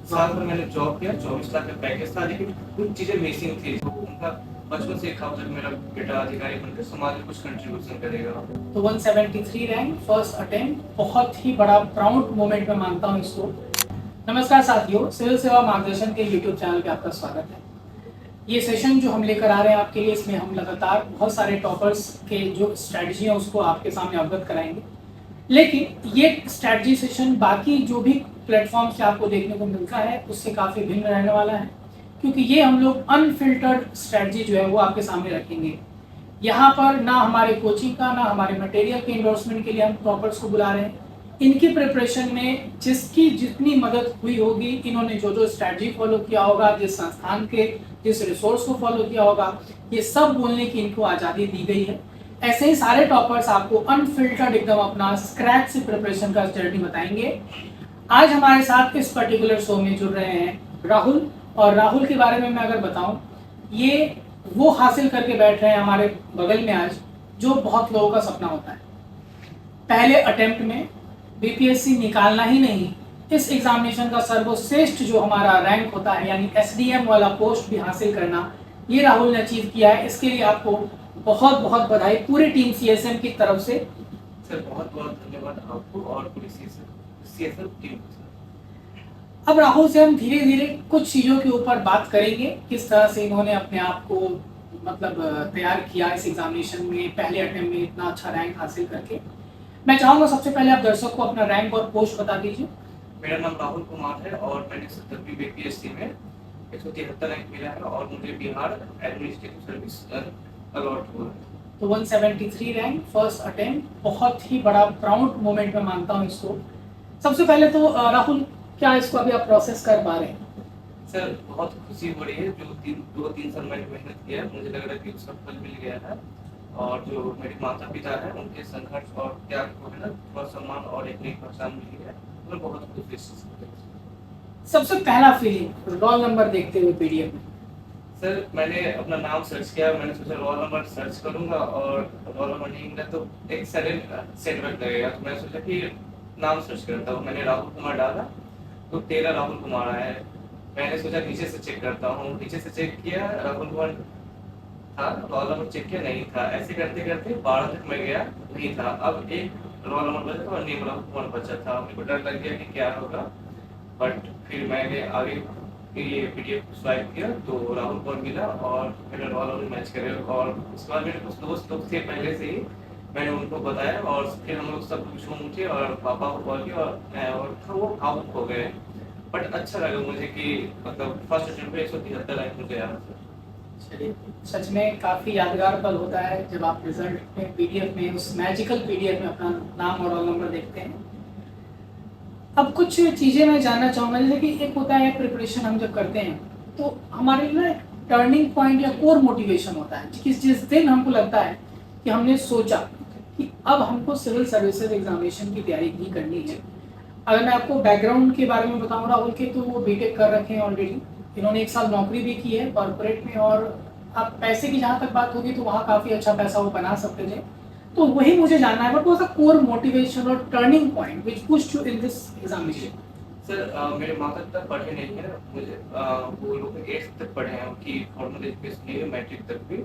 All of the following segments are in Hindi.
साल भर मैंने जॉब किया, 24 लाख का पैकेज था, लेकिन कुछ चीजें मिसिंग थी। तो उनका बचपन से था जब मेरा बेटा अधिकारी बनकर समाज में कुछ कंट्रीब्यूशन करेगा। तो 173 रैंक फर्स्ट अटेम्प्ट, बहुत ही बड़ा प्राउड मोमेंट मैं मानता हूँ इसको। नमस्कार साथियों, सिविल सेवा मार्गदर्शन के यूट्यूब चैनल पे आपका स्वागत है। ये सेशन जो हम लेकर आ रहे हैं आपके लिए, इसमें हम लगातार बहुत सारे टॉपर्स के जो स्ट्रैटेजी है उसको आपके सामने अवगत कराएंगे। लेकिन ये स्ट्रैटेजी सेशन बाकी जो भी प्लेटफॉर्म से आपको देखने को मिलता है उससे काफ़ी भिन्न रहने वाला है, क्योंकि ये हम लोग अनफिल्टर्ड स्ट्रैटेजी जो है वो आपके सामने रखेंगे। यहाँ पर ना हमारे कोचिंग का ना हमारे मटेरियल के इंडोर्समेंट के लिए हम टॉपर्स को बुला रहे हैं। इनकी प्रिपरेशन में जिसकी जितनी मदद हुई होगी, इन्होंने जो जो स्ट्रैटेजी फॉलो किया होगा, जिस संस्थान के जिस रिसोर्स को फॉलो किया होगा, ये सब बोलने की इनको आज़ादी दी गई है। ऐसे ही सारे टॉपर्स आपको अनफिल्टर्ड एकदम अपना स्क्रैच से प्रिपरेशन का स्ट्रैटेजी बताएंगे। आज हमारे साथ इस पर्टिकुलर शो में जुड़ रहे हैं राहुल, और राहुल के बारे में मैं अगर बताऊं, ये वो हासिल करके बैठ रहे हैं हमारे बगल में आज, जो बहुत लोगों का सपना होता है। पहले अटेम्प्ट में बीपीएससी निकालना ही नहीं, इस एग्जामिनेशन का सर्वश्रेष्ठ जो हमारा रैंक होता है यानी एसडीएम वाला पोस्ट भी हासिल करना, ये राहुल ने अचीव किया है। इसके लिए आपको बहुत बहुत बधाई पूरी टीम सीएसएम की तरफ से। सर बहुत बहुत धन्यवाद आपको और पूरी सीएसएम टीम को। अब राहुल से हम धीरे धीरे कुछ चीज़ों के ऊपर बात करेंगे, किस तरह से इन्होंने अपने आप को मतलब तैयार किया इस एग्जामिनेशन में, पहले अटेम्प्ट में इतना अच्छा रैंक हासिल करके। मैं चाहूँगा सबसे पहले आप दर्शक को अपना रैंक और पोस्ट बता दीजिए। मेरा नाम राहुल कुमार है और मैंने 70वीं बीपीएससी में 173 रैंक मिला है और मुझे बिहार एडमिनिस्ट्रेटिव सर्विस अलॉट हुआ है। तो 173 रैंक फर्स्ट अटेम्प्ट, बहुत ही बड़ा प्राउड मोमेंट मैं मानता हूँ इसको। सबसे पहले तो राहुल, क्या इसको अभी आप प्रोसेस कर पा रहे हैं? सर बहुत खुशी हो रही है, जो 2-3 साल मैंने मेहनत किया है, मुझे लग रहा है कि उसका फल मिल गया है। और जो मेरे माता पिता है उनके संघर्ष और त्याग को है ना थोड़ा सम्मान और एक नई पहचान मिली है, मैं बहुत खुश हूँ। सबसे पहला फीलिंग रोल नंबर देखते हुए पीडीएफ में? सर मैंने अपना नाम सर्च किया, मैंने सोचा रोल नंबर सर्च करूंगा और रोल नंबर नहीं मिला तो एक सडन सेटबैक लगेगा, तो मैंने सोचा कि नाम सर्च करता हूँ। मैंने राहुल कुमार डाला तो 13 राहुल कुमार आया है। मैंने सोचा नीचे से चेक करता हूँ, नीचे से चेक किया, राहुल कुमार था, रोल नंबर चेक किया, नहीं था। ऐसे करते करते 12 तक मैं गया, नहीं था। अब एक रोल नंबर बचा था और नेम राहुल कुमार बचा था। मेरे को डर लग गया कि क्या होगा, बट फिर मैंने आगे ये पीडीएफ स्वाइप किया तो राहुल कुमार मिला और मेरा रोल नंबर मैच करे। और उसके बाद मेरे कुछ दोस्त लोग थे पहले से ही, मैंने उनको बताया और फिर हम लोग सब कुछ घूम उठे और पापा को कॉल किया और वो भावुक हो गए। बट अच्छा लगा मुझे कि मतलब फर्स्ट अटेम्प्ट पे 173 रैंक मुझे आया। चलिए, सच में काफ़ी यादगार पल होता है जब आप रिजल्ट में पीडीएफ में, उस मैजिकल पीडीएफ में अपना नाम और रोल नंबर देखते हैं। अब कुछ चीज़ें मैं जानना चाहूँगा, जैसे कि एक होता है प्रिपरेशन हम जब करते हैं तो हमारे लिए ना एक टर्निंग पॉइंट या कोर मोटिवेशन होता है कि जिस दिन हमको लगता है कि हमने सोचा कि अब हमको सिविल सर्विसेज एग्जामिनेशन की तैयारी ही करनी है। अगर मैं आपको बैकग्राउंड के बारे में बताऊँ राहुल के, तो वो बीटेक कर रखे हैं ऑलरेडी, इन्होंने 1 साल नौकरी भी की है कॉर्पोरेट में, और अब पैसे की जहाँ तक बात होगी तो वहाँ काफ़ी अच्छा पैसा वो बना सकते थे। तो वही मुझे जानना है, but was a core motivation और turning point which pushed you in this examination? Sir मेरे माता पिता पढ़े नहीं है, मुझे वो लोग 8th तक पढ़े हैं, उनकी फॉर्मल एजुकेशन नहीं है, मैट्रिक तक भी।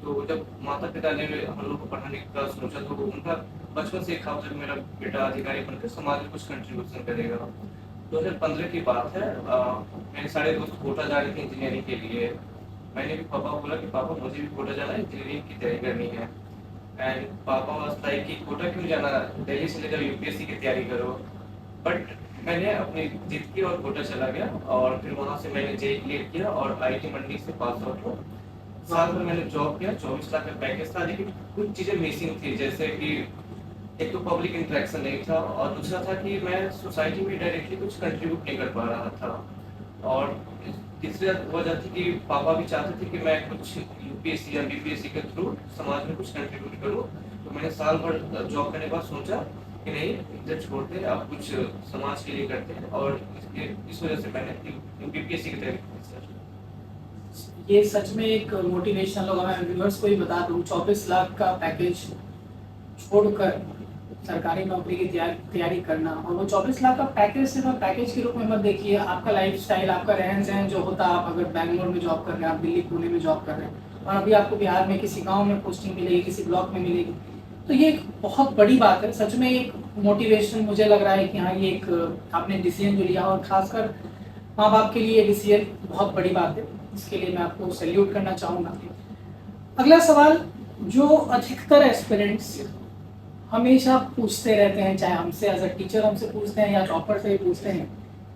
तो जब माता पिता ने हम लोग को पढ़ाने का सोचा तो उनका बचपन से था जब मेरा बेटा अधिकारी बनकर समाज में कुछ कंट्रीब्यूशन करेगा। 2015 की बात है, मेरे सारे दोस्त कोटा जा रहे थे इंजीनियरिंग के लिए। मैंने भी पापा को बोला कि पापा मुझे भी कोटा जाना है, इंजीनियरिंग की तैयारी करनी है। एंड पापा वाज लाइक कि कोटा क्यों जाना, दिल्ली चले जाओ यूपीएससी की तैयारी करो। बट मैंने अपनी जिद की और कोटा चला गया और फिर वहाँ से मैंने जेई क्लियर किया और आईआईटी मंडी से पास आउट हुआ। साल भर मैंने जॉब किया, 24 लाख का पैकेज था, लेकिन कुछ चीज़ें मिसिंग थी, जैसे कि एक तो पब्लिक इंटरेक्शन नहीं था और दूसरा था कि मैं सोसाइटी में डायरेक्टली कुछ कंट्रीब्यूट नहीं कर पा रहा था। और तीसरी वजह थी कि पापा भी चाहते थे कि मैं कुछ यूपीएससी या बीपीएससी के थ्रू समाज में कुछ कंट्रीब्यूट करूँ। तो मैंने साल भर जॉब करने के बाद सोचा कि नहीं, इधर छोड़ते आप कुछ समाज के लिए करते हैं, और इस वजह से मैंने यूपीएससी की तैयारी की सर। ये सच में एक मोटिवेशनल होगा। मैं व्यूअर्स को ही बता दूं, 24 लाख का पैकेज छोड़कर सरकारी नौकरी की तैयारी करना, और वो 24 लाख का पैकेज सिर्फ आप पैकेज के रूप में मत देखिए। आपका लाइफस्टाइल, आपका रहन सहन जो होता है, आप अगर बैंगलोर में जॉब कर रहे हैं, आप दिल्ली पुणे में जॉब कर रहे हैं, और अभी आपको बिहार में किसी गांव में पोस्टिंग मिलेगी, किसी ब्लॉक में मिलेगी, तो ये एक बहुत बड़ी बात है। सच में एक मोटिवेशन मुझे लग रहा है कि हाँ, ये एक आपने डिसीजन जो लिया, और खासकर माँ बाप के लिए ये डिसीजन बहुत बड़ी बात है। इसके लिए मैं आपको सैल्यूट करना चाहूँगा। अगला सवाल जो अधिकतर एस्पिरेंट्स हमेशा पूछते रहते हैं, चाहे हमसे एज अ टीचर हमसे पूछते हैं या टॉपर से भी पूछते हैं,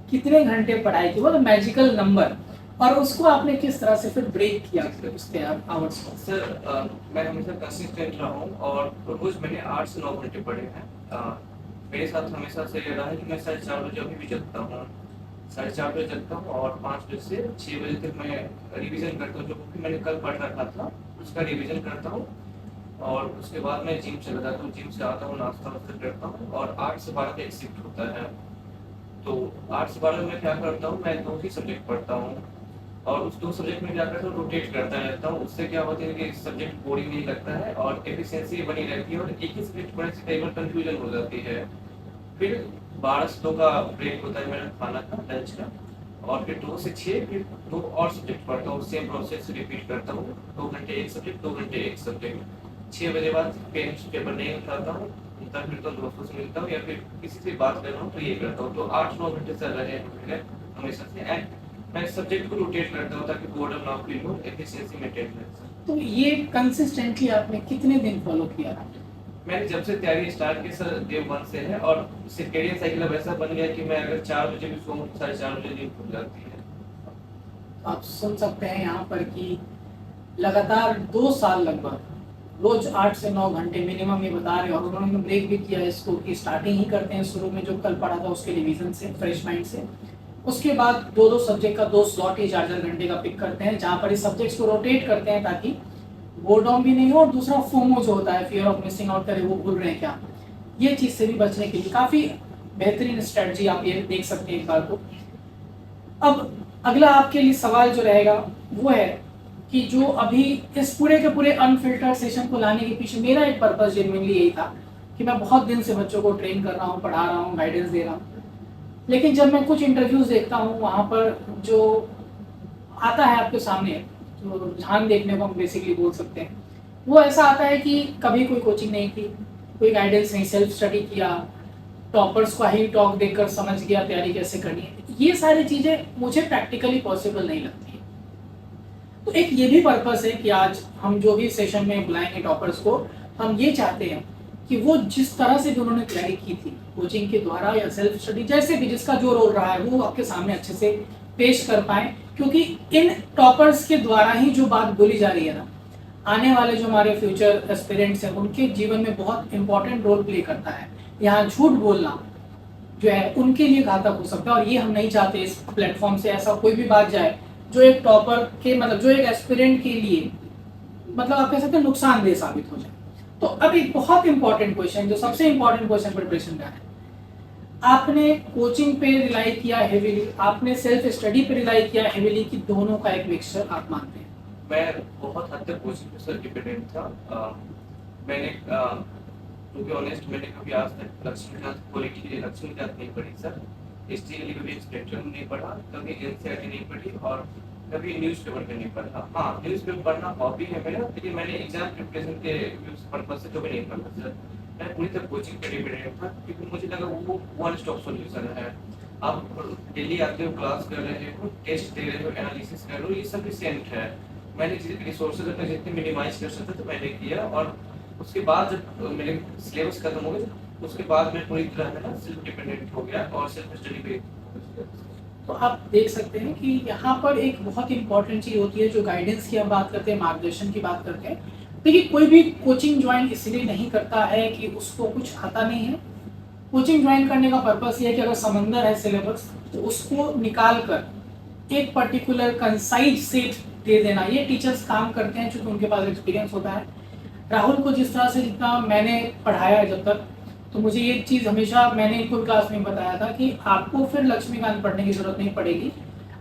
कितने घंटे पढ़ाई की, वो तो मैजिकल नंबर, और उसको आपने किस तरह से फिर ब्रेक किया उसके आवर्स को? सर मैं हमेशा कंसिस्टेंट रहा हूँ और रोज मैंने 8 से 9 घंटे पढ़े हैं। मेरे साथ हमेशा से ये रहा है कि मैं 4:30 बजे अभी भी जगता हूँ, 4:30 बजे जगता हूँ और 5 बजे से 6 बजे तक मैं रिवीजन करता हूँ। जो भी मैंने कल पढ़ रखा था उसका रिवीजन करता हूँ, और उसके बाद मैं जिम चला जाता हूँ। जिम से आता हूँ, नाश्ता वास्ता करता हूँ, और 8 से 12 का एक शिफ्ट होता है। तो 8 से 12 में मैं क्या करता हूँ, मैं 2 ही सब्जेक्ट पढ़ता हूँ, और उस 2 सब्जेक्ट में क्या करता हूँ, रोटेट करता रहता हूँ। उससे क्या होता है कि सब्जेक्ट बोरिंग नहीं लगता है और एफिशिएंसी बनी रहती है, और एक ही सब्जेक्ट पढ़ने से कई बार कंफ्यूजन हो जाती है। फिर 12 से 2 का ब्रेक होता है मेरा खाना का, लंच का, और फिर 2 से 6 फिर 2 और सब्जेक्ट पढ़ता हूँ। सेम प्रोसेस रिपीट करता हूँ, 2 घंटे एक सब्जेक्ट, 2 घंटे एक सब्जेक्ट। 6 बजे बाद पेन पेपर नहीं उठाता हूँ, तब फिर तो दोस्तों से मिलता हूँ या फिर किसी से बात कर रहा हूँ तो ये करता हूँ। तो 8-9 घंटे चल रहे हैं हमेशा से। एंड मैं सब्जेक्ट को रोटेट करता हूँ ताकि बोर्डम ना फील हो, एफिशिएंसी मेंटेन रहे। तो ये कंसिस्टेंटली आपने कितने दिन फॉलो किया? मैंने जब से तैयारी स्टार्ट की सर, डे 1 से है, और सर्केडियन साइकिल अब ऐसा बन गया कि मैं अगर 4 बजे भी सोऊं, 4:30 बजे नींद खुल जाती है। आप सुन सकते हैं यहाँ पर कि लगातार 2 साल लगभग रोज 8 से 9 घंटे मिनिमम ये बता रहे हैं, और उन्होंने ब्रेक भी किया इसको कि स्टार्टिंग ही करते हैं शुरू में जो कल पढ़ा था उसके रिवीजन से, फ्रेश माइंड से। उसके बाद 2-2 सब्जेक्ट का 2 स्लॉट ही 4-4 घंटे का पिक करते हैं, जहाँ पर इस सब्जेक्ट्स को रोटेट करते हैं ताकि बोर्डम भी नहीं हो, और दूसरा फोमो जो होता है, फियर ऑफ मिसिंग आउट करे, वो भूल रहे हैं क्या, ये चीज़ से भी बचने के लिए काफ़ी बेहतरीन स्ट्रेटजी आप ये देख सकते हैं एक बार को। अब अगला आपके लिए सवाल जो रहेगा वो है कि जो अभी इस पूरे के पूरे अनफिल्टर्ड सेशन को लाने के पीछे मेरा एक पर्पस जेन्युइनली यही था कि मैं बहुत दिन से बच्चों को ट्रेन कर रहा हूँ, पढ़ा रहा हूँ, गाइडेंस दे रहा हूँ, लेकिन जब मैं कुछ इंटरव्यूज देखता हूँ वहाँ पर जो आता है आपके सामने, जो रुझान देखने को हम बेसिकली बोल सकते हैं, वो ऐसा आता है कि कभी कोई कोचिंग नहीं की, कोई गाइडेंस नहीं, सेल्फ स्टडी किया, टॉपर्स को ही टॉक देखकर समझ गया तैयारी कैसे करनी है। ये सारी चीज़ें मुझे प्रैक्टिकली पॉसिबल नहीं लगती है। तो एक ये भी पर्पस है कि आज हम जो भी सेशन में बुलाएंगे टॉपर्स को, हम ये चाहते हैं कि वो जिस तरह से भी उन्होंने तैयारी की थी कोचिंग के द्वारा या सेल्फ स्टडी, जैसे भी जिसका जो रोल रहा है, वो आपके सामने अच्छे से पेश कर पाए, क्योंकि इन टॉपर्स के द्वारा ही जो बात बोली जा रही है ना, आने वाले जो हमारे फ्यूचर एस्पिरेंट्स हैं उनके जीवन में बहुत इंपॉर्टेंट रोल प्ले करता है। यहाँ झूठ बोलना जो है उनके लिए घातक हो सकता है, और ये हम नहीं चाहते इस प्लेटफॉर्म से ऐसा कोई भी बात जाए जो एक टॉपर के, मतलब जो एक एस्पिरेंट के लिए, मतलब आप कह सकते हैं नुकसानदेह साबित हो जाए। तो अब एक बहुत इंपॉर्टेंट क्वेश्चन, जो सबसे इंपॉर्टेंट क्वेश्चन प्रिपरेशन का है, आपने कोचिंग पे रिलाई किया हेवीली, आपने सेल्फ स्टडी पे रिलाई किया हेवीली, कि दोनों का एक मिक्सचर आप मानते हैं? मैं बहुत हद तक कोचिंग पे सर डिपेंडेंट था। मैंने टू बी ऑनेस्ट, मैंने कभी आज तक लक्ष्मीकांत क्वालिटी लक्ष्मीकांत नहीं पढ़ी सर, हिस्ट्री के लिए कभी स्पेक्ट्रम नहीं पढ़ा, कभी एनसीईआरटी नहीं पढ़ी, और कभी न्यूज़पेपर पे नहीं पढ़ा। हाँ, न्यूज़पेपर पढ़ना हॉबी है मेरा, लेकिन मैंने एग्जाम प्रिपरेशन के पर्पज से कभी नहीं पढ़ा सर। मैं पूरी तरह कोचिंग पे डिपेंडेंट था, क्योंकि मुझे लगा वो वन स्टॉप सॉल्यूशन है। आप डेली आते हो, क्लास कर रहे हो, टेस्ट दे रहे हो, एनालिसिस कर रहे हो, ये सफिशिएंट है। मैंने रिसोर्सेज अपने जितने मिनिमाइज कर सकता तो मैंने किया, और उसके बाद जब मेरे सिलेबस खत्म हो गया, उसके बाद मैं पूरी तरह ना सेल्फ डिपेंडेंट हो गया और सेल्फ स्टडी पे। तो आप देख सकते हैं कि यहाँ पर एक बहुत इंपॉर्टेंट चीज़ होती है, जो गाइडेंस की हम बात करते हैं, मार्गदर्शन की बात करते हैं। देखिए, कोई भी कोचिंग ज्वाइन इसलिए नहीं करता है कि उसको कुछ आता नहीं है। कोचिंग ज्वाइन करने का पर्पस ये है कि अगर समंदर है सिलेबस, तो उसको निकाल कर एक पर्टिकुलर कंसाइज सेट दे देना, ये टीचर्स काम करते हैं क्योंकि उनके पास एक्सपीरियंस होता है। राहुल को जिस तरह से, जितना मैंने पढ़ाया जब तक, तो मुझे ये चीज़ हमेशा, मैंने इनको क्लास में बताया था कि आपको फिर लक्ष्मीकांत पढ़ने की जरूरत नहीं पड़ेगी,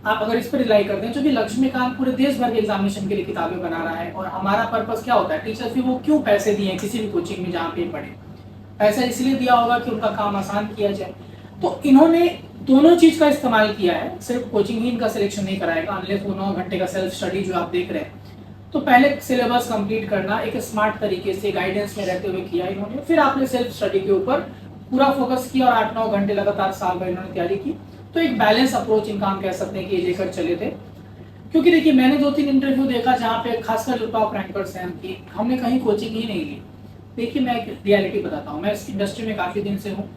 आप अगर इस पर रिलाई करते हैं, क्योंकि लक्ष्मीकांत पूरे देश भर के एग्जामिनेशन के लिए किताबें बना रहा है, और हमारा पर्पस क्या होता है, टीचर्स भी वो क्यों पैसे दिए किसी भी कोचिंग में जहाँ पे पढ़े, पैसा इसलिए दिया होगा कि उनका काम आसान किया जाए। तो इन्होंने दोनों चीज का इस्तेमाल किया है, सिर्फ कोचिंग ही इनका सिलेक्शन नहीं कराएगा, अनलेस वो 9 घंटे का सेल्फ स्टडी जो आप देख रहे हैं। तो पहले सिलेबस कंप्लीट करना एक स्मार्ट तरीके से गाइडेंस में रहते हुए किया इन्होंने, फिर आपने सेल्फ स्टडी के ऊपर पूरा फोकस किया और 8-9 घंटे लगातार साल भर इन्होंने तैयारी की। तो एक बैलेंस अप्रोच इनका हम कह सकते हैं कि ये लेकर चले थे। क्योंकि देखिए मैंने 2-3 इंटरव्यू देखा जहाँ पे खासकर जो टॉप रैंकर्स हैं कि हमने कहीं कोचिंग ही नहीं ली। देखिए मैं एक रियलिटी बताता हूँ, मैं इस इंडस्ट्री में काफ़ी दिन से हूँ।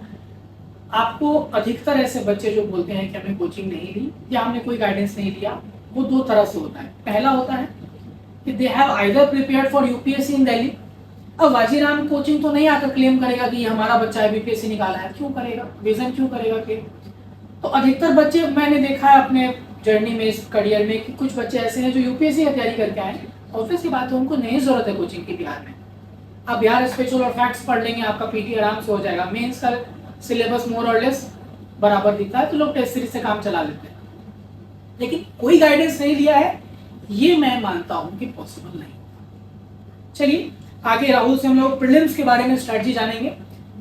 आपको अधिकतर ऐसे बच्चे जो बोलते हैं कि हमने कोचिंग नहीं ली या हमने कोई गाइडेंस नहीं लिया, वो 2 तरह से होता है। पहला होता है कि they have either prepared for UPSC इन दिल्ली। अब वाजीराम कोचिंग तो नहीं आकर क्लेम करेगा कि ये हमारा बच्चा है बीपीएससी निकाला है, क्यों करेगा, विजन क्यों करेगा क्लेम। तो अधिकतर बच्चे मैंने देखा है अपने जर्नी में, इस करियर में, कि कुछ बच्चे ऐसे हैं जो यूपीएससी की तैयारी करके आए। ऑब्वियस सी बात है उनको नहीं जरूरत है कोचिंग की बिहार में। आप बिहार स्पेशल और फैक्ट्स पढ़ लेंगे, आपका पीटी आराम से हो जाएगा। मेंस का सिलेबस मोर और लेस बराबर दिखता है, तो लोग टेस्ट सीरीज से काम चला लेते हैं। लेकिन कोई गाइडेंस नहीं लिया है, ये मैं मानता हूं कि पॉसिबल नहीं। चलिए आगे राहुल से हम लोग प्रीलिम्स के बारे में स्ट्रेटजी जानेंगे।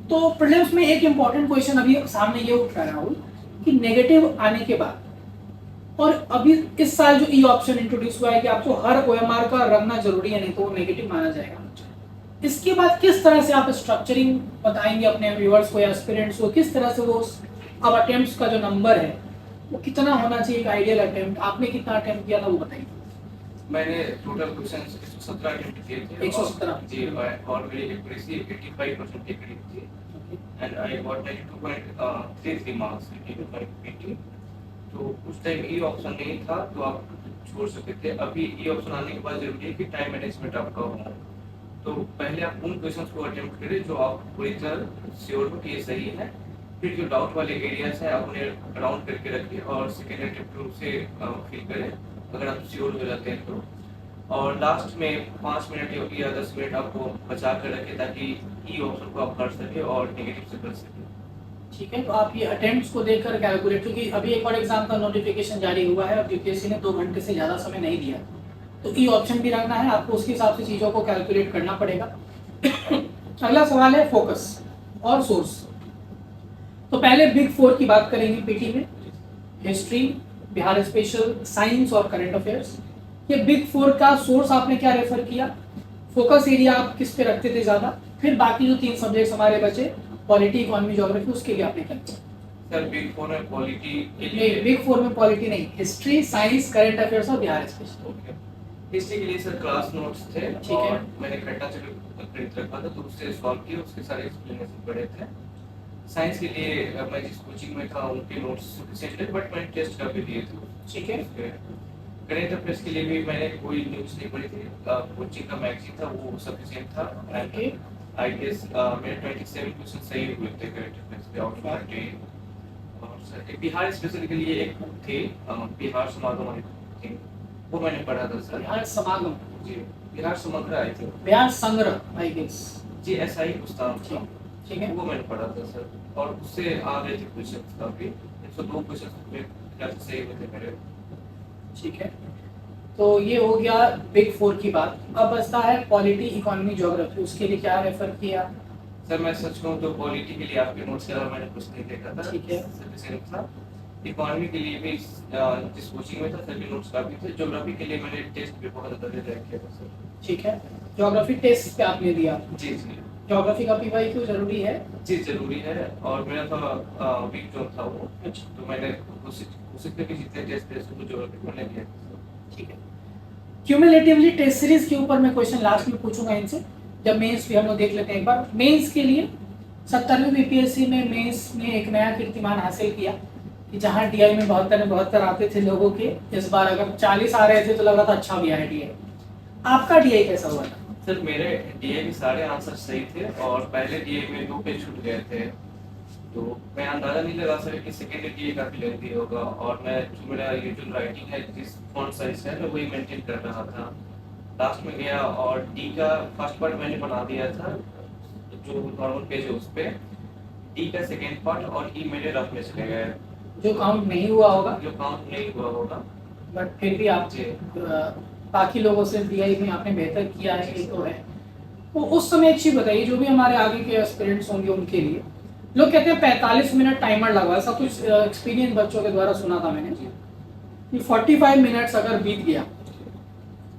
तो प्रीलिम्स में एक इंपॉर्टेंट क्वेश्चन अभी सामने ये उठ रहा है राहुल, कि नेगेटिव आने के बाद, और अभी इस साल जो ई ऑप्शन इंट्रोड्यूस हुआ है कि आपको हर ओएमआर का रखना जरूरी है, नहीं तो वो नेगेटिव माना जाएगा। इसके बाद किस तरह से आप स्ट्रक्चरिंग बताएंगे अपने व्यूअर्स को या एस्पिरेंट्स को, किस तरह से वो अब अटेम्प्ट्स का जो नंबर है वो कितना होना चाहिए, एक आइडियल अटेम्प्ट, आपने कितना अटेम्प्ट किया था वो बताइए। मैंने टोटल क्वेश्चंस 117 अटेम्प्ट किए थे। 117 जी, और मेरी एक्यूरेसी 85% एक्यूरेट थी and I got 92.33 marks in PT. तो उस टाइम ई ऑप्शन नहीं था तो आप छोड़ सकते थे। अभी ई ऑप्शन आने के बाद जरूरी है कि टाइम मैनेजमेंट आपका हो। तो पहले आप उन क्वेश्चंस को अटेम्प्ट करें जो आप पूरी तरह श्योर हो कि ये सही है। फिर जो डाउट वाले एरियाज हैं आप उन्हें राउंड करके रखिए और सेकेंड अटेम्प्ट से फिल करें अगर आप श्योर हो जाते हैं तो। और लास्ट में 5 मिनट या 10 मिनट आपको बचा कर रखें ताकि ई ऑप्शन को आप कर सकें और नेगेटिव से कर सकें। ठीक है, तो आप ये अटेम्प्ट्स को देखकर कैलकुलेट, क्योंकि अभी एक और एग्जाम का नोटिफिकेशन जारी हुआ है और यूपीएससी ने 2 घंटे से ज़्यादा समय नहीं दिया, तो ई ऑप्शन भी रखना है आपको, उसके हिसाब से चीज़ों को कैलकुलेट करना पड़ेगा। अगला सवाल है फोकस और सोर्स। तो पहले बिग 4 की बात करेंगे पीटी में, हिस्ट्री, बिहार स्पेशल, साइंस और करंट अफेयर्स। ये बिग 4 का सोर्स आपने क्या रेफर किया, फोकस एरिया आप किस पे रखते थे ज़्यादा, फिर बाकी जो 3 सब्जेक्ट्स हमारे बचे, पॉलिटी, इकोनॉमी, ज्योग्राफी, उसके लिए आपने क्या किया? सर बिग 4 में पॉलिटी के नहीं, लिए बिग 4 में पॉलिटी नहीं, हिस्ट्री, साइंस, करंट अफेयर्स और बिहार स्पेशल। ओके, हिस्ट्री के लिए सर क्लास नोट्स थे ठीक है। और मैंने घटना चक्र खरीद रखा था तो उससे सॉल्व किए, उसके सारे एक्सप्लेनेशन पढ़े थे। साइंस के लिए मैं जिस कोचिंग में था उनके नोट्स सफिशिएंट थे बट मैंने टेस्ट कर भी दिए थे। ठीक है। करंट अफेयर्स के लिए भी मैंने कोई न्यूज़ नहीं पढ़ी थी, कोचिंग का मैगजीन था वो सफिशिएंट था। ओके। आई गेस मेरे 27 क्वेश्चन सही हुए थे करंट अफेयर्स के आउट ऑफ 30। और सर एक बिहार स्पेशल के लिए एक बुक थी बिहार समागम आई थिंक, वो मैंने पढ़ा था सर। बिहार समागम, जी, बिहार समग्र आई थी। बिहार संग्रह आई गेस। जी ऐसा ही कुछ था। ठीक है। वो मैंने पढ़ा था सर और उससे आ गए थे क्वेश्चन काफी, 102 क्वेश्चन में काफी सही हुए थे मेरे। ठीक है, तो ये हो गया बिग 4 की बात। अब बचता है पॉलिटी, इकोनॉमी, ज्योग्राफी, उसके लिए क्या रेफर किया? सर मैं सच कहूँ तो पॉलिटी के लिए आपके नोट्स के अलावा मैंने कुछ नहीं देखा था। ठीक है। सफिशिएंट था। इकोनॉमी के लिए भी जिस कोचिंग में था सर भी नोट्स काफी थे। ज्योग्राफी के लिए मैंने टेस्ट भी बहुत ज्यादा दे किया था सर। ठीक है, ज्योग्राफी टेस्ट पे आपने दिया। जी जी ज्योग्राफी का पीवाई क्यों जरूरी है? जी जरूरी है और मेरा थोड़ा वीक जोन था वो, अच्छा, तो मैंने कोशिश करके जितने टेस्ट थे उसको ज्योग्राफी में मैंने किया। ठीक है। क्यूमुलेटिवली टेस्ट सीरीज के ऊपर मैं क्वेश्चन लास्ट में पूछूंगा इनसे, जब मेंस भी हम लोग देख लेते हैं एक बार। मेंस के लिए 70वीं बीपीएससी में मेंस ने एक नया कीर्तिमान हासिल किया कि जहां डीआई में 72 आते थे लोगों के, इस बार अगर 40 आ रहे थे तो लगा था अच्छा भी है डीआई। आपका डीआई कैसा हुआ था? सर मेरे डीए के सारे आंसर सही थे और पहले डीए में 2 पेज छूट गए थे, तो मैं अंदाजा नहीं लगा सका कि सेकेंड डीए काफी लेंथी होगा। और मैं जो मेरा यूजुअल राइटिंग है जिस फॉन्ट साइज है मैं वही मेंटेन कर रहा था। लास्ट में गया और डी का फर्स्ट पार्ट मैंने बना दिया था जो नॉर्मल पेज है उस पे, डी का सेकेंड पार्ट और ई मेरे रफ में चले गए, जो काउंट नहीं हुआ होगा, जो काउंट नहीं हुआ होगा। बट फिर भी आप बाकी लोगों से डीआई में आपने बेहतर किया है, ये तो है। तो उस समय एक चीज बताइए, जो भी हमारे आगे के एस्पिरेंट्स होंगे उनके लिए, लोग कहते हैं 45 मिनट टाइमर लगा, ऐसा कुछ एक्सपीरियंस बच्चों के द्वारा सुना था मैंने कि 45 मिनट्स अगर बीत गया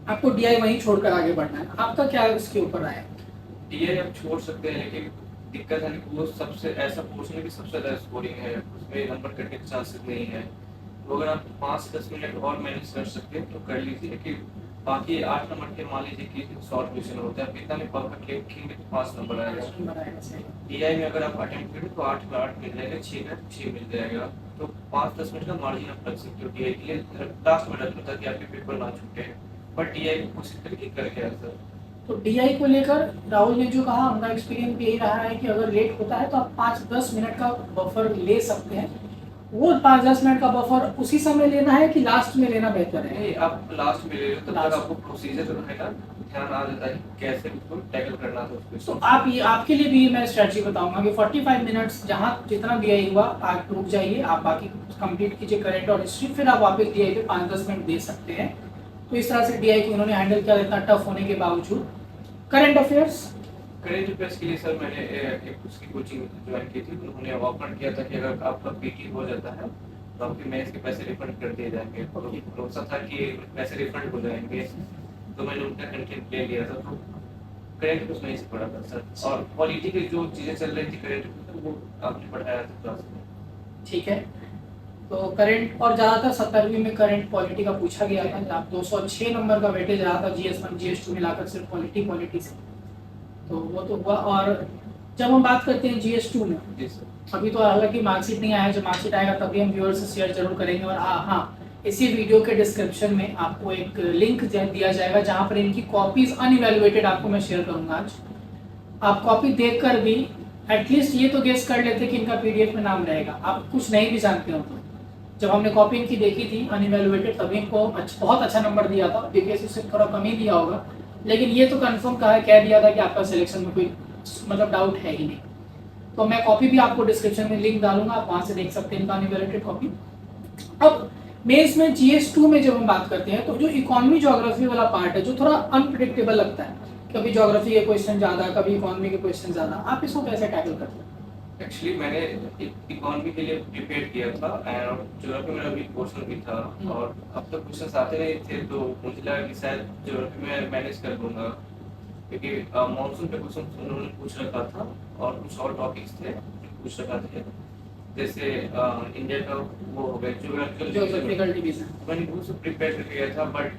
आपको डीआई वहीं छोड़कर आगे बढ़ना है। आपका क्या इसके ऊपर राय है? डीआई आप छोड़ सकते हैं, लेकिन दिक्कत है कि वो सबसे ऐसा पोर्शन है कि सबसे ज़्यादा स्कोरिंग है, उसमें नंबर कटने के चांसेस नहीं है। तो अगर आप 5 से 10 मिनट और मैनेज कर सकते हैं तो कर लीजिए, लेकिन बाकी 8 नंबर के मान लीजिए कि शॉर्ट क्वेश्चन होता है, इतना में परफेक्ट लिखेंगे तो 5 नंबर आएगा। डीआई में अगर आप अटेम्प्ट करें तो 8 में 8 मिल जाएगा, 6 में 6 मिल जाएगा। तो 5-10 मिनट का मार्जिन आप रख सकते हो डीआई के लिए, लास्ट में रख लो ताकि आपके पेपर ना छूटे। बट डीआई को कोशिश करके करके आए सर। तो डीआई को लेकर राहुल ने जो कहा, हमारा एक्सपीरियंस भी यही रहा है कि अगर लेट होता है तो आप 5-10 मिनट का बफर ले सकते हैं। वो 5-10 मिनट का बफर उसी समय लेना है कि लास्ट में लेना बेहतर है? नहीं, आप लास्ट में ले लो, तब तक आपको प्रोसीजर जो है ना ध्यान आ जाता है कि कैसे उसको टैकल करना था उसको। तो आप ये, आपके लिए भी मैं स्ट्रेटजी बताऊंगा कि 45 मिनट्स जहाँ जितना डीआई हुआ आप रुक जाइए, आप बाकी कंप्लीट कीजिए करंट और हिस्ट्री, फिर आप वापस डीआई पे 5-10 मिनट दे सकते हैं। तो इस तरह से डीआई को उन्होंने हैंडल किया इतना टफ होने के बावजूद। करंट अफेयर्स के लिए सर मैंने एक उसकी कोचिंग ज्वाइन की थी, उन्होंने ऑफर किया था कि अगर आपका पीटी हो जाता है तो आपके मैथ्स के पैसे रिफंड कर दिए जाएंगे। तो भरोसा था कि पैसे रिफंड हो जाएंगे, तो मैंने उनका कंटेंट ले लिया था। तो करंट कुछ नहीं से पढ़ा था सर, और पॉलिटी की जो चीज़ें चल रही थी करंट वो आपने पढ़ाया था क्लास में। ठीक है, तो करंट और ज़्यादातर 17वीं में करंट पॉलिटी का पूछा गया था। आप 206 नंबर का वेटेज रहा था GS1 GS2 मिलाकर सिर्फ पॉलिटी से, तो वो तो हुआ। और जब हम बात करते हैं GS2 में, जी सर, अभी तो हालांकि मार्कशीट नहीं आया है, जब मार्कशीट आएगा तभी हम व्यूअर्स से शेयर जरूर करेंगे। और हाँ, इसी वीडियो के डिस्क्रिप्शन में आपको एक लिंक दिया जाएगा जहाँ पर इनकी कॉपीज अनइवैल्यूएटेड आपको मैं शेयर करूँगा आज। आप कॉपी देखकर भी एटलीस्ट ये तो गेस कर लेते कि इनका PDF में नाम रहेगा, आप कुछ नहीं भी जानते हो तो। जब हमने कॉपी इनकी देखी थी अनइवैल्यूएटेड, तभी इनको बहुत अच्छा नंबर दिया था, BPSC से थोड़ा कम ही दिया होगा, लेकिन ये तो कंफर्म कह दिया था कि आपका सिलेक्शन में कोई मतलब डाउट है ही नहीं। तो मैं कॉपी भी आपको डिस्क्रिप्शन में लिंक डालूंगा, आप वहाँ से देख सकते हैं इनका अनइवैल्यूएटेड कॉपी। अब मेंस में GS2 में जब हम बात करते हैं तो जो इकोनॉमी ज्योग्राफी वाला पार्ट है, जो थोड़ा अनप्रिडिक्टेबल लगता है, कभी ज्योग्राफी के क्वेश्चन ज़्यादा, कभी इकोनॉमी के क्वेश्चन ज़्यादा, आप इसको कैसे टैकल करते हैं? एक्चुअली मैंने इकोनॉमी के लिए प्रिपेयर किया था और ज्योग्राफी में अभी पोर्शन भी था, और अब तक क्वेश्चंस आते नहीं थे, तो मुझे लगा कि शायद ज्योग्राफी में मैनेज कर लूँगा, क्योंकि मॉनसून पे क्वेश्चन उन्होंने पूछ रखा था और कुछ और टॉपिक्स थे पूछ रखा थे, जैसे इंडिया का वो हो गया ज्योग्राफिकल डिवीजन। मैंने वो सब प्रिपेयर करके गया था। बट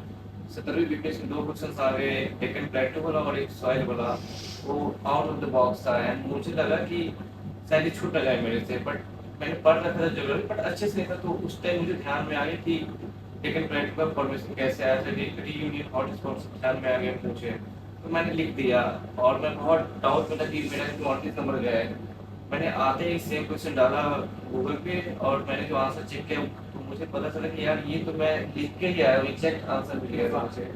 17वीं BPSC में 2 क्वेश्चन आ गए, एक प्लेटो वाला और एक सॉइल वाला, वो आउट ऑफ द बॉक्स था। एंड मुझे लगा कि शायद ये छूट जाए मेरे से, बट मैंने पढ़ रखा था ज्योग्राफी, बट अच्छे से नहीं था। तो उस टाइम मुझे ध्यान में आ गया कि टेकन प्लेटो का फॉर्मेशन कैसे आया था, रीयूनियन हॉट स्पॉट्स ध्यान में आ गया मुझे, तो मैंने लिख दिया। और मैं बहुत डाउट में था कि मेरा 38 नंबर गया है। मैंने आते ही सेम क्वेश्चन डाला गूगल पे, और मैंने जो आंसर चेक किया तो मुझे पता चला कि यार ये तो मैं लिख के ही आया हूँ, एग्जैक्ट आंसर मिल गया था मुझे।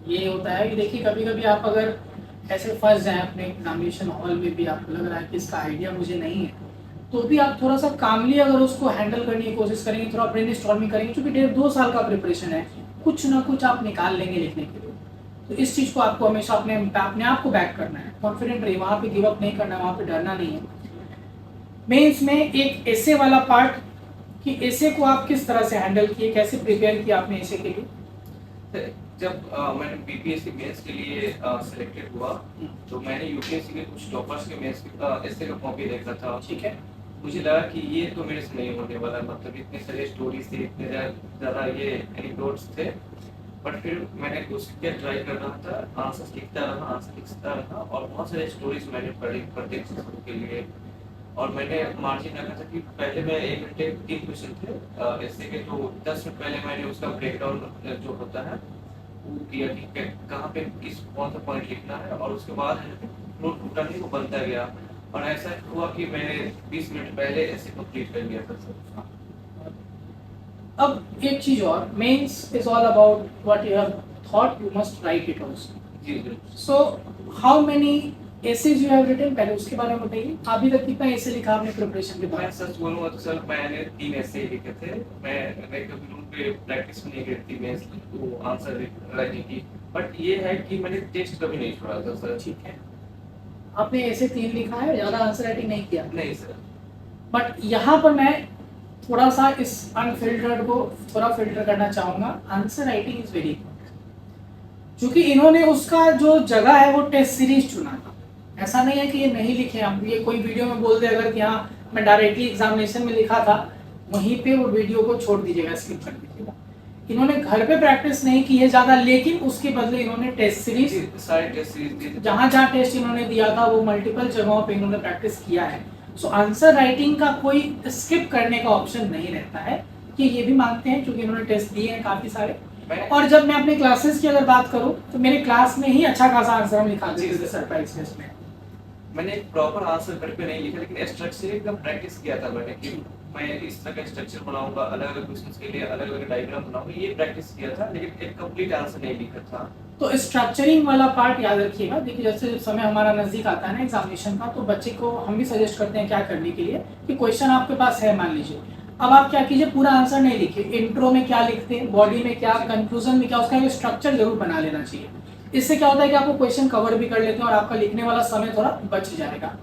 ये होता है कि देखिए कभी कभी आप अगर ऐसे फंस जाए अपने एग्जामिनेशन हॉल में भी, आपको लग रहा है कि इसका आइडिया मुझे नहीं है, तो भी आप थोड़ा सा कामली अगर उसको हैंडल करने की कोशिश करेंगे, थोड़ा ब्रेनस्टॉर्मिंग करेंगे, क्योंकि 1.5-2 साल का प्रिपरेशन है, कुछ ना कुछ आप निकाल लेंगे लिखने के लिए। तो इस चीज़ को आपको हमेशा अपने आप को बैक करना है, कॉन्फिडेंट रहिए, वहाँ पे गिव अप नहीं करना है, वहाँ पे डरना नहीं है। मेंस में एक एसे वाला पार्ट, कि एसे को आप किस तरह से हैंडल किए, कैसे प्रिपेयर किया आपने एसे के लिए? जब मैंने BPSC मेंस के लिए सिलेक्टेड हुआ, तो मैंने UPSC के कुछ टॉपर्स के मेंस ऐसे का कॉपी देखा था। ठीक है, मुझे लगा कि ये तो मेरे से नहीं होने वाला, मतलब इतने सारे स्टोरीज थे, इतने ज़्यादा ये एनेक्डोट्स थे। बट फिर मैंने कोशिश किया, ट्राई कर रहा था, आंसर लिखता रहा, और बहुत सारे स्टोरीज मैंने पढ़ी प्रत्येक चीज़ों के लिए। और मैंने मार्जिन रखा था कि पहले मैं 1 घंटे 3 क्वेश्चन थे ऐसे के, तो 10 मिनट पहले मैंने उसका ब्रेकडाउन जो होता है वो किया कि कहाँ पे कौन सा पॉइंट लिखना है, और उसके बाद नोट टूटा नहीं, वो बनता गया। और ऐसा हुआ कि मैंने 20 मिनट पहले ऐसे कंप्लीट कर लिया था सर। अब एक चीज और, mains is all about what you have thought, you must write it also. जी जी। So how many essays you have written, पहले उसके बारे में बताइए। अभी तक कितना एसे लिखा आपने प्रिपरेशन के मैं बाद? सच बोलूँगा तो सर मैंने 3 ऐसे ही लिखे थे। मैंने कभी रूम पे प्रैक्टिस नहीं करी थी मैं वो आंसर राइटिंग की, बट ये है कि मैंने टेस्ट कभी नहीं छोड़ा था सर। ठीक है, आपने ऐसे 3 लिखा है, ज़्यादा आंसर राइटिंग नहीं किया। नहीं सर। बट यहाँ पर मैं थोड़ा सा इस अनफिल्टर्ड को थोड़ा फिल्टर करना चाहूँगा। Answer writing is very important, क्योंकि इन्होंने उसका जो जगह है वो टेस्ट सीरीज चुना था। ऐसा नहीं है कि ये नहीं लिखे, हम ये कोई वीडियो में बोल दे अगर कि हाँ मैं डायरेक्टली एग्जामिनेशन में लिखा था, वहीं पे वो वीडियो को छोड़ दीजिएगा, स्किप कर दीजिएगा। इन्होंने घर पे प्रैक्टिस नहीं की है ज़्यादा, लेकिन उसके बदले इन्होंने टेस्ट सीरीज, सारे टेस्ट सीरीज जहाँ जहाँ टेस्ट इन्होंने दिया था वो मल्टीपल जगहों पे इन्होंने प्रैक्टिस किया है। सो आंसर राइटिंग का कोई स्किप करने का ऑप्शन नहीं रहता है, कि ये भी मानते हैं क्योंकि इन्होंने टेस्ट दिए हैं काफ़ी सारे। और जब मैं अपने क्लासेस की अगर बात करूँ तो मेरे क्लास में ही अच्छा खासा आंसर हम लिखाते थे सरप्राइज टेस्ट में। मैंने एक प्रॉपर आंसर घर पे नहीं लिखा, लेकिन स्ट्रक्चर एकदम प्रैक्टिस किया था मैंने कि मैं इस तरह का स्ट्रक्चर बनाऊंगा, अलग अलग क्वेश्चंस के लिए अलग अलग डायग्राम बनाऊंगा, ये प्रैक्टिस किया था, लेकिन एक कंप्लीट आंसर नहीं लिखा था। तो स्ट्रक्चरिंग वाला पार्ट याद रखिएगा। देखिए जैसे समय हमारा नजदीक आता है ना एग्जामिनेशन का, तो बच्चे को हम भी सजेस्ट करते हैं क्या करने के लिए, कि क्वेश्चन आपके पास है मान लीजिए, अब आप क्या कीजिए, पूरा आंसर नहीं लिखिए, इंट्रो में क्या लिखते हैं, बॉडी में क्या, कंक्लूजन में क्या, उसका एक स्ट्रक्चर जरूर बना लेना चाहिए। इससे क्या होता है कि आपको क्वेश्चन कवर भी कर लेते हैं और आपका लिखने वाला समय थोड़ा बच जाएगा।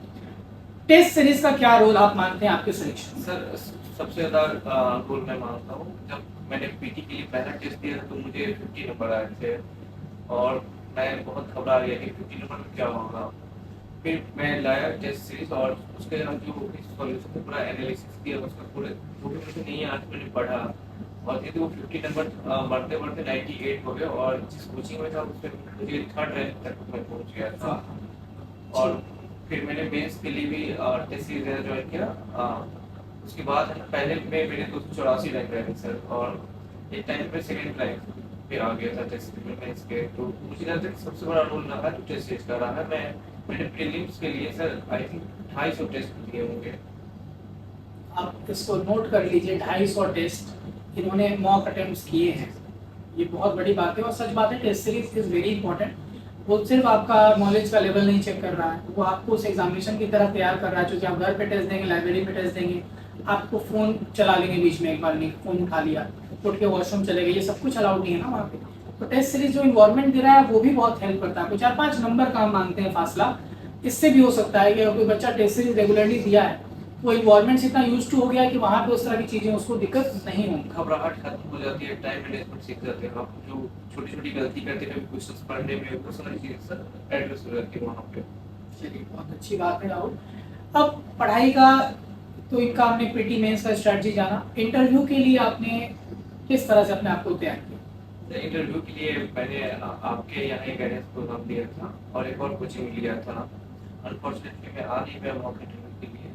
टेस्ट सीरीज का क्या रोल आप मानते हैं आपके सिलेक्शन? सर सबसे ज्यादा रोल मैं मानता हूँ, जब मैंने पीटी के लिए पहला टेस्ट दिया था तो मुझे 50 नंबर आए थे और मैं बहुत घबरा गया कि 50 नंबर में क्या होगा। फिर मैं लाया टेस्ट सीरीज और उसके जो सॉल्यूशन थे पूरा एनालिसिस किया, उसका पूरे जो भी मुझे नहीं आज मैंने पढ़ा, और धीरे वो 50 नंबर बढ़ते बढ़ते 98 हो गए, और जिस कोचिंग में था उसमें मुझे 3rd रैंक तक मैं पहुंच गया था। और फिर मैंने मेंस के लिए भी टेस्ट सीरीज ज्वाइन किया। उसके बाद पहले में मेरे 284 रैंक रहे थे सर, और एक टाइम पे 2nd रैंक पे आ गया था टेस्ट में मेंस के। तो मुझे लगता है कि सबसे बड़ा रोल रहा है जो टेस्ट सीरीज का रहा है। मैंने प्रीलिम्स के लिए सर आई थिंक 250 टेस्ट दिए होंगे। आप इसको नोट कर लीजिए, 250 टेस्ट इन्होंने मॉक अटेम्प्ट्स किए हैं। ये बहुत बड़ी बात है और सच बात है, test series is very important. वो सिर्फ आपका नॉलेज का लेवल नहीं चेक कर रहा है, वो आपको उस एग्जामिनेशन की तरह तैयार कर रहा है। क्योंकि आप घर पे टेस्ट देंगे, लाइब्रेरी में टेस्ट देंगे, आपको फ़ोन चला लेंगे बीच में, एक बार नहीं फ़ोन उठा लिया, उठ के वॉशरूम चले गए, ये सब कुछ अलाउड नहीं है ना वहाँ पे। तो टेस्ट सीरीज जो इन्वायरमेंट दे रहा है वो भी बहुत हेल्प करता है। आपको 4-5 नंबर का हम मानते हैं फासला, इससे भी हो सकता है कि अगर कोई बच्चा टेस्ट सीरीज रेगुलरली दिया है, वो इन्वायरमेंट से इतना यूज टू हो गया है कि वहाँ पे उस तरह की चीज़ें उसको दिक्कत नहीं होंगी। घबराहट खत्म हो जाती है, टाइम मैनेजमेंट सीख जाते हैं आप, जो छोटी छोटी गलती करते हैं क्वेश्चंस पढ़ने में, वो सारी चीजें सर एड्रेस हो जाती है वहाँ पे। चलिए बहुत अच्छी बात है राहुल। अब पढ़ाई का तो इनका हमने पीटी मेंस का स्ट्रेटजी जाना, इंटरव्यू के लिए आपने किस तरह से अपने आप को तैयार किया? इंटरव्यू के लिए मैंने आपके यहाँ एक गाइडेंस प्रोग्राम लिया था और एक और कोचिंग लिया था। अनफॉर्चुनेटली मैं आ नहीं पाया मॉक इंटरव्यू के लिए,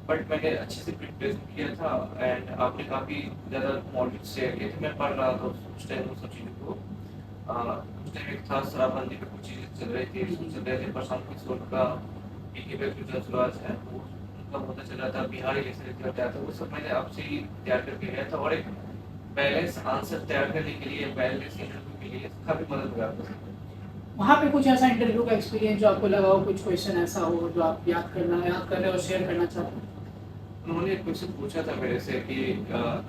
बट मैंने अच्छे से प्रिपरेशन किया था एंड आपने काफ़ी ज़्यादा मॉडल्स शेयर किए थे। मैं पढ़ रहा था उस टाइम उस चीज़ों को। उस टाइम एक था शराबबंदी पे कुछ चीज़ें चल रही थी, चल रहे थे, प्रशांत किशोर का बिहेवियर जो जनसुराज है वो उनका होता चल रहा था, बिहार इलेक्शन होता था, वो सब मैंने आपसे ही तैयार करके गया था। और एक बैलेंस आंसर तैयार करने के लिए, बैलेंस इंटरव्यू के लिए काफ़ी मदद हुआ था। वहाँ पे कुछ ऐसा इंटरव्यू का एक्सपीरियंस जो आपको लगा हो, कुछ क्वेश्चन ऐसा हो जो आप याद कर रहे हो और शेयर करना चाहते हैं? उन्होंने एक क्वेश्चन पूछा था मेरे से कि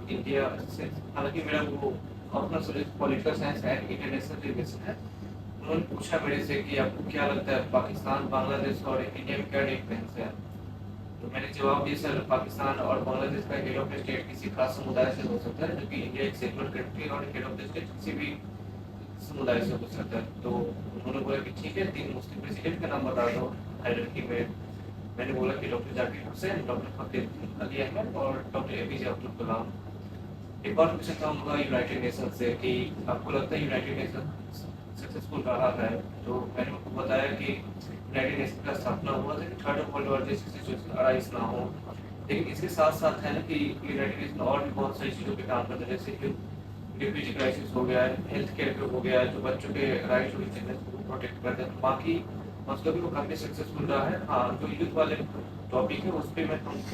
इंडिया से, हालांकि मेरा वो अपना सब्जेक्ट पॉलिटिकल साइंस है, इंटरनेशनल रिलेशन है। उन्होंने पूछा मेरे से कि आपको क्या लगता है पाकिस्तान, बांग्लादेश और इंडिया में क्या डिफरेंस है। तो मैंने जवाब दिया सर पाकिस्तान और बांग्लादेश का हेड ऑफ स्टेट किसी खास समुदाय से हो सकता है, जबकि इंडिया एक सेकुलर कंट्री और हेड ऑफ स्टेट किसी भी समुदाय से हो सकता है। तो उन्होंने बोला कि ठीक है, 3 मुस्लिम प्रेसिडेंट का नाम बता दो हायरार्की में। मैंने बोला कि डॉक्टर जाकिर हुसैन, डॉक्टर फखरुद्दीन अली अहमद और डॉक्टर एपीजे अब्दुल कलाम। एक और क्वेश्चन था उनका यूनाइटेड नेशन से कि आपको लगता है यूनाइटेड नेशन सक्सेसफुल रहा है। तो मैंने उनको बताया कि यूनाइटेड नेशन का स्थापना हुआ था कि 3rd वर्ल्ड वॉर जैसी सिचुएशन अराइज ना हो, लेकिन इसके साथ साथ है ना कि यूनाइटेड नेशन और भी बहुत सारी चीज़ों पे काम करता है, जैसे कि रिफ्यूजी क्राइसिस हो गया, हेल्थ केयर पे हो गया, जो बच्चों के राइट्स और इंटरनेट को प्रोटेक्ट करते हैं। बाकी मसलों भी वो काफ़ी सक्सेसफुल रहा है। हाँ, जो यूथ वाले टॉपिक है उस पर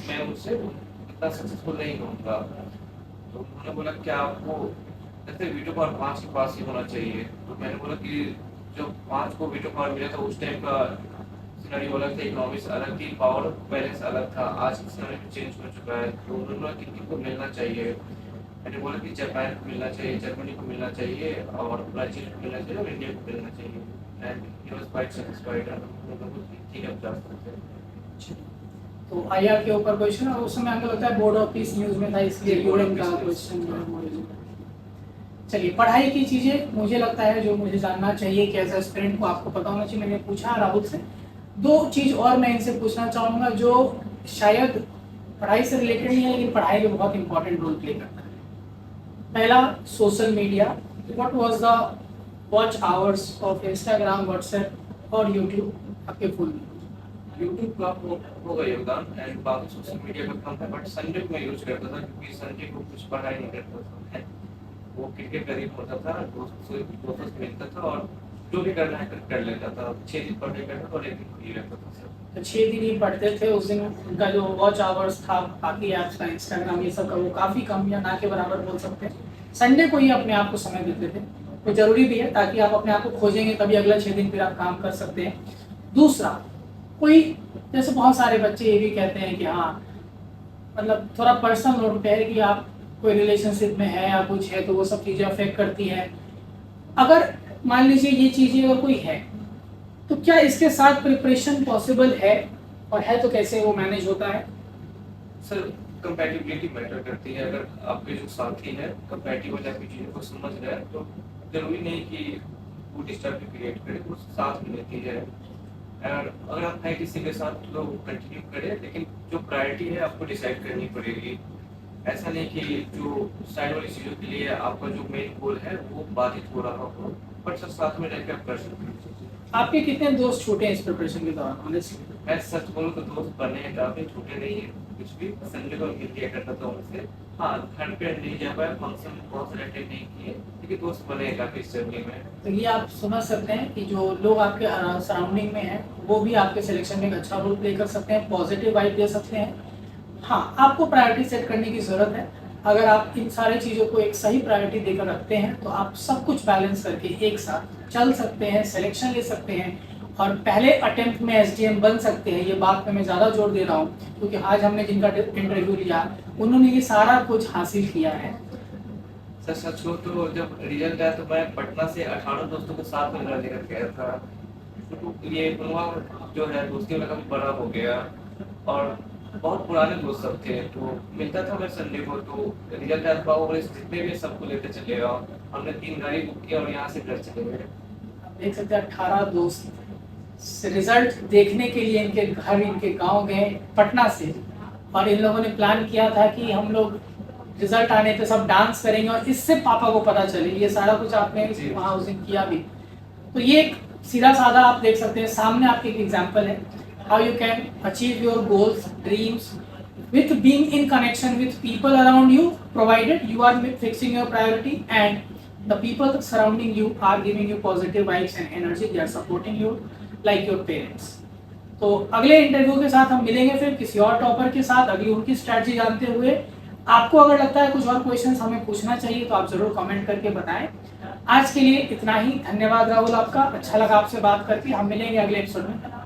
मैं उनसे इतना सक्सेसफुल नहीं कहूँगा। तो उन्होंने बोला कि आपको जैसे वीटो पावर 5 के पास ही होना चाहिए। तो मैंने बोला कि जब 5 को वीटो पावर मिला था उस टाइम का सिनेरियो अलग था, इकोनॉमिक्स अलग थी, पावर बैलेंस अलग था। आज का सिनेरियो चेंज हो चुका है। तो उन्होंने बोला कि किनको मिलना चाहिए। मैंने बोला कि जापान को मिलना चाहिए, जर्मनी को मिलना चाहिए और ब्राज़ील को मिलना चाहिए और इंडिया को मिलना चाहिए। And he was quite satisfied and ठीक है, आप जा सकते हैं। तो आईआर के ऊपर क्वेश्चन, और उस समय हमको लगता है बोर्ड ऑफ पीस न्यूज़ में था, इसलिए बोर्ड ऑफ यूएन का पीस क्वेश्चन न्यूज़। जो है मौजूद है। चलिए, पढ़ाई की चीज़ें मुझे लगता है जो मुझे जानना चाहिए कि एज एस्पिरेंट को आपको पता होना चाहिए, मैंने पूछा राहुल से। दो चीज़ और मैं इनसे पूछना चाहूँगा जो शायद पढ़ाई से रिलेटेड नहीं है लेकिन पढ़ाई में बहुत इंपॉर्टेंट रोल प्ले करता है। पहला, social media. What was the watch hours of Instagram, WhatsApp और यूट्यूब आपके फोन में? यूट्यूब का होगा योगदान एंड बाकी सोशल मीडिया का कम है, बट संडे को मैं यूज करता था क्योंकि संडे को कुछ पढ़ाई नहीं करता था। वो क्रिकेट करीब होता था, दोस्तों से मिलता था और जो भी करना है कर लेता था। 6 दिन पढ़ाई करता था और 1 दिन फ्री रहता था सर। तो 6 दिन ही पढ़ते थे उस दिन, उनका जो वॉच आवर्स था बाकी ऐप्स का, इंस्टाग्राम ये सब का, वो काफ़ी कम या ना के बराबर बोल सकते हैं। संडे को ही अपने आप को समय देते थे, वो जरूरी भी है ताकि आप अपने आप को खोजेंगे तभी अगला 6 दिन फिर आप काम कर सकते हैं। दूसरा, कोई जैसे बहुत सारे बच्चे ये भी कहते हैं कि हाँ मतलब थोड़ा पर्सनल नोट पे है कि आप कोई रिलेशनशिप में है या कुछ है तो वो सब चीज़ें अफेक्ट करती हैं। अगर मान लीजिए ये चीज़ें अगर कोई है तो क्या इसके साथ प्रिपरेशन पॉसिबल है, और है तो कैसे वो मैनेज होता है? सर कंपैटिबिलिटी मैटर करती है। अगर आपके जो साथी है कंपैटिबल आपकी चीज़ों को समझ रहे हैं तो जरूरी नहीं कि वो डिस्टर्ब क्रिएट करे, वो साथ में लेती है। और अगर आप है किसी के साथ तो कंटिन्यू करें, लेकिन जो प्रायोरिटी है आपको डिसाइड करनी पड़ेगी। ऐसा नहीं कि जो साइड वाली चीज़ों के लिए आपका जो मेन गोल है वो बाधित हो रहा हो, पर सब साथ में रहकर आप कर सकते हैं। आपके कितने दोस्त छूटे हैं इस प्रिपरेशन के दौरान ऑनेस्टली? मैं सच बोलूं तो दोस्त बने हैं, काफी छोटे नहीं है कुछ भी। संडे को मिल लिया करता था उनसे। हाँ, घर पे नहीं जा पाया, फंक्शन बहुत सारे अटेंड नहीं किए, लेकिन दोस्त बने हैं काफी इस जर्नी में। तो ये आप समझ सकते हैं कि जो लोग आपके सराउंडिंग में हैं वो भी आपके सिलेक्शन में एक अच्छा रोल प्ले कर सकते हैं, पॉजिटिव वाइब दे सकते हैं। हाँ, आपको प्रायोरिटी सेट करने की ज़रूरत है। अगर आप इन सारी चीज़ों को एक सही प्रायोरिटी देकर रखते हैं तो आप सब कुछ बैलेंस करके एक साथ चल सकते हैं, सिलेक्शन ले सकते हैं और पहले अटेम्प्ट में एसडीएम बन सकते हैं। ये बात पे मैं ज़्यादा जोर दे रहा हूँ क्योंकि आज हमने जिनका इंटरव्यू लिया उन्होंने ये सारा कुछ हासिल किया है। सर सच हो तो जब रिजल्ट आया तो मैं पटना से 18 दोस्तों के साथ में घर लेकर गया था। तो ये हुआ जो है दोस्ती वाला काफी बड़ा हो गया और बहुत पुराने दोस्त सब थे, तो मिलता था मैं संडे को। तो रिजल्ट आया तो जितने भी सबको लेते चले गए। हमने 3 गाड़ी बुक किया और यहाँ से घर चले गए। आप देख सकते हैं 18 दोस्त रिजल्ट देखने के लिए इनके घर, इनके गांव गए पटना से, और इन लोगों ने प्लान किया था कि हम लोग रिजल्ट आने पे सब डांस करेंगे और इससे पापा को पता चले। ये सारा कुछ आपने वहाँ उस दिन किया भी। तो ये एक सीधा साधा आप देख सकते हैं, सामने आपके एक एग्जाम्पल है how you can achieve your goals, dreams with being in connection with people around you, provided you are fixing your priority and the people surrounding you are giving you positive vibes and energy, they are supporting you like your parents. तो अगले इंटरव्यू के साथ हम मिलेंगे फिर किसी और टॉपर के साथ, अगली उनकी स्ट्रैटेजी जानते हुए। आपको अगर लगता है कुछ और क्वेश्चंस हमें पूछना चाहिए तो आप जरूर कमेंट करके बताएं। आज के लिए इतना ही, धन्यवाद राहुल आपका, अच्छा लगा आपसे बात करके। हम मिलेंगे अगले एपिसोड में।